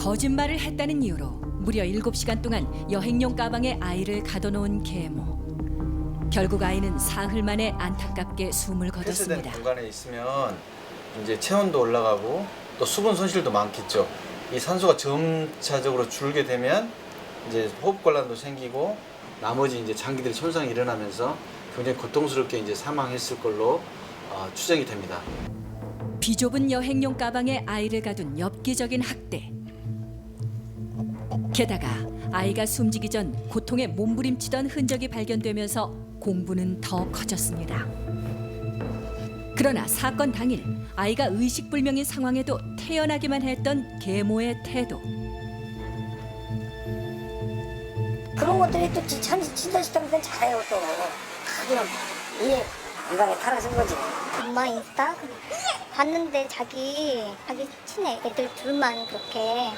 거짓말을 했다는 이유로 무려 7시간 동안 여행용 가방에 아이를 가둬놓은 계모. 결국 아이는 사흘 만에 안타깝게 숨을 폐쇄된 거뒀습니다. 공간에 있으면 이제 체온도 올라가고 또 수분 손실도 많겠죠. 이 산소가 점차적으로 줄게 되면 이제 호흡곤란도 생기고 나머지 이제 장기들이 손상이 일어나면서 굉장히 고통스럽게 이제 사망했을 걸로 추정이 됩니다. 비좁은 여행용 가방에 아이를 가둔 엽기적인 학대. 게다가 아이가 숨지기 전 고통에 몸부림치던 흔적이 발견되면서 공분은 더 커졌습니다. 그러나 사건 당일 아이가 의식불명인 상황에도 태연하기만 했던 계모의 태도. 그런 것들이 또 진짜 시점은 잘해요 또. 그냥 이해 건강에 타락한 거지. 엄마 인스타 봤는데 자기 친해 애들 둘만 그렇게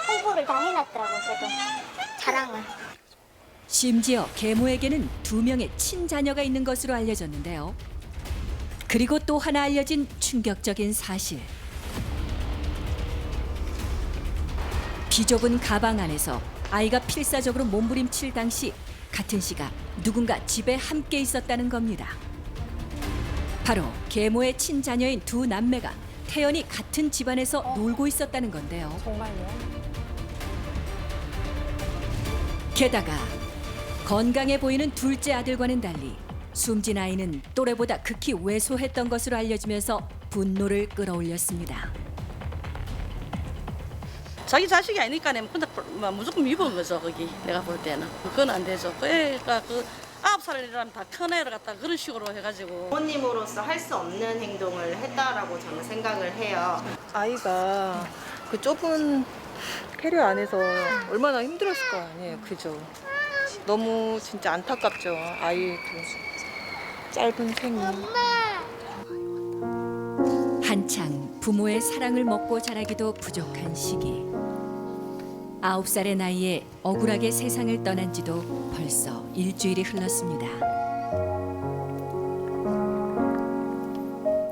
홍보를 다 해놨더라고. 그래도 자랑을. 심지어 계모에게는 2명의 친자녀가 있는 것으로 알려졌는데요. 그리고 또 하나 알려진 충격적인 사실. 비좁은 가방 안에서 아이가 필사적으로 몸부림칠 당시 같은 시각 누군가 집에 함께 있었다는 겁니다. 바로 계모의 친자녀인 2 남매가 태연히 같은 집안에서 놀고 있었다는 건데요. 정말요? 게다가 건강해 보이는 둘째 아들과는 달리 숨진 아이는 또래보다 극히 왜소했던 것으로 알려지면서 분노를 끌어올렸습니다. 자기 자식이 아니니까 무조건 미운 거죠. 거기 내가 볼 때는 그건 안 되죠. 그 애가 9살이라면 다 큰 애를 갖다 그런 식으로 해가지고 부모님으로서 할 수 없는 행동을 했다라고 저는 생각을 해요. 아이가 그 좁은 캐리어 안에서 얼마나 힘들었을 거 아니에요. 그죠? 너무 진짜 안타깝죠. 아이 그 짧은 생이. 한창 부모의 사랑을 먹고 자라기도 부족한 시기. 9살의 나이에 억울하게 세상을 떠난 지도 벌써 일주일이 흘렀습니다.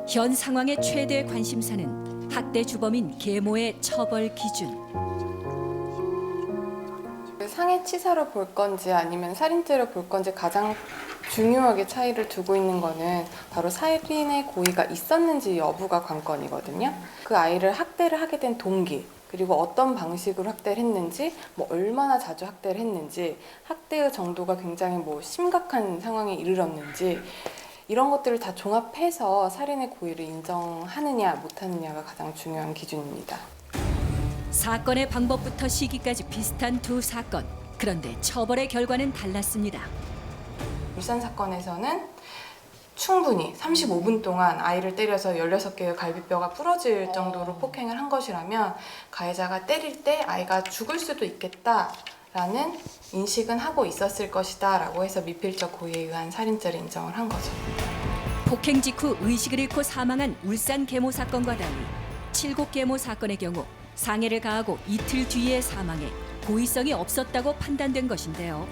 현 상황의 최대 관심사는 학대 주범인 계모의 처벌 기준. 상해치사로 볼 건지 아니면 살인죄로 볼 건지 가장 중요하게 차이를 두고 있는 거는 바로 살인의 고의가 있었는지 여부가 관건이거든요. 그 아이를 학대를 하게 된 동기, 그리고 어떤 방식으로 학대를 했는지, 얼마나 자주 학대를 했는지, 학대의 정도가 굉장히 심각한 상황에 이르렀는지, 이런 것들을 다 종합해서 살인의 고의를 인정하느냐 못하느냐가 가장 중요한 기준입니다. 사건의 방법부터 시기까지 비슷한 2 사건. 그런데 처벌의 결과는 달랐습니다. 울산 사건에서는 충분히 35분 동안 아이를 때려서 16개의 갈비뼈가 부러질 정도로 폭행을 한 것이라면 가해자가 때릴 때 아이가 죽을 수도 있겠다라는 인식은 하고 있었을 것이다 라고 해서 미필적 고의에 의한 살인죄를 인정을 한 거죠. 폭행 직후 의식을 잃고 사망한 울산 계모 사건과 달리 칠곡 계모 사건의 경우 상해를 가하고 이틀 뒤에 사망해 고의성이 없었다고 판단된 것인데요.